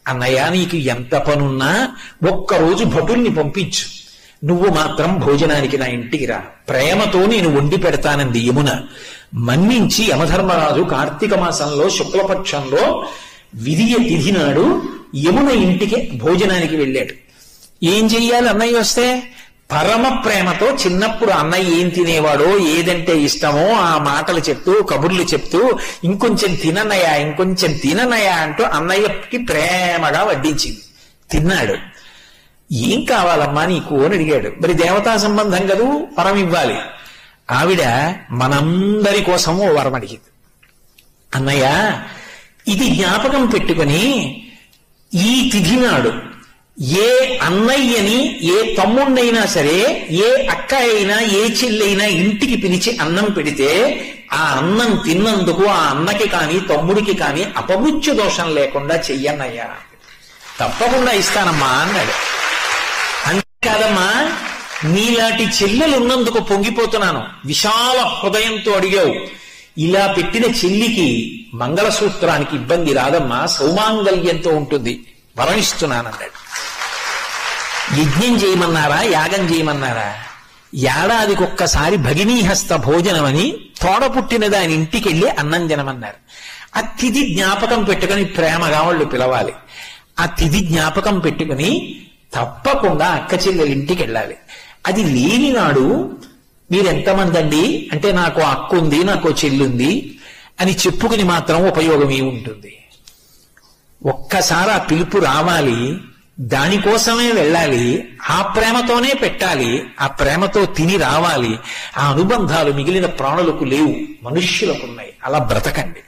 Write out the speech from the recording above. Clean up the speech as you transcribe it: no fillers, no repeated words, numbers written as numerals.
అన్నయ్య నీకు ఎంత పనున్నా ఒక్కరోజు భటుల్ని పంపించు, నువ్వు మాత్రం భోజనానికి నా ఇంటికి రా, ప్రేమతో నేను వండి పెడతానంది యమున. మన్నించి యమధర్మరాజు కార్తీక మాసంలో శుక్లపక్షంలో విధియ తిథి నాడు యమున ఇంటికి భోజనానికి వెళ్ళాడు. ఏం చెయ్యాలి అన్నయ్య వస్తే? పరమ ప్రేమతో చిన్నప్పుడు అన్నయ్య ఏం తినేవాడో, ఏదంటే ఇష్టమో ఆ మాటలు చెప్తూ కబుర్లు చెప్తూ ఇంకొంచెం తినన్నయ్యా ఇంకొంచెం తినన్నయ్యా అంటూ అన్నయ్యకి ప్రేమగా వడ్డించింది. తిన్నాడు. ఏం కావాలమ్మా నీకు అని అడిగాడు. మరి దేవతా సంబంధం కదూ, వరం ఇవ్వాలి. ఆవిడ మనందరి కోసం ఓ వరం అడిగింది. అన్నయ్య ఇది జ్ఞాపకం పెట్టుకుని ఈ తిథి నాడు ఏ అన్నయ్యని ఏ తమ్ముణ్ణైనా సరే ఏ అక్క అయినా ఏ చెల్లైనా ఇంటికి పిలిచి అన్నం పెడితే ఆ అన్నం తిన్నందుకు ఆ అన్నకి కాని తమ్ముడికి కాని అపమృత్యు దోషం లేకుండా చెయ్యన్నయ్యా. తప్పకుండా ఇస్తానమ్మా అన్నాడు. అంతేకాదమ్మా, నీలాంటి చెల్లెలు ఉన్నందుకు పొంగిపోతున్నాను, విశాల హృదయంతో అడిగావు. ఇలా పెట్టిన చెల్లికి మంగళసూత్రానికి ఇబ్బంది రాదమ్మా, సౌమాంగల్యంతో ఉంటుంది, వరణిస్తున్నానన్నాడు. యజ్ఞం చేయమన్నారా యాగం చేయమన్నారా? ఏడాదికొక్కసారి భగినీహస్త భోజనం అని తోడ పుట్టిన దాని ఇంటికి వెళ్ళి అన్నం తినమన్నారు. ఆ తిథి జ్ఞాపకం పెట్టుకుని ప్రేమగా వాళ్ళు పిలవాలి. ఆ తిథి జ్ఞాపకం పెట్టుకుని తప్పకుండా అక్క చెల్లెల ఇంటికి వెళ్ళాలి. అది లేని నాడు మీరెంతమంది అండి అంటే నాకు అక్క ఉంది నాకు చెల్లుంది అని చెప్పుకుని మాత్రం ఉపయోగం ఏముంటుంది? ఒక్కసారి ఆ పిలుపు రావాలి, దానికోసమే వెళ్ళాలి, ఆ ప్రేమతోనే పెట్టాలి, ఆ ప్రేమతో తిని రావాలి. ఆ అనుబంధాలు మిగిలిన ప్రాణులకు లేవు, మనుష్యులకు ఉన్నాయి. అలా బ్రతకండి.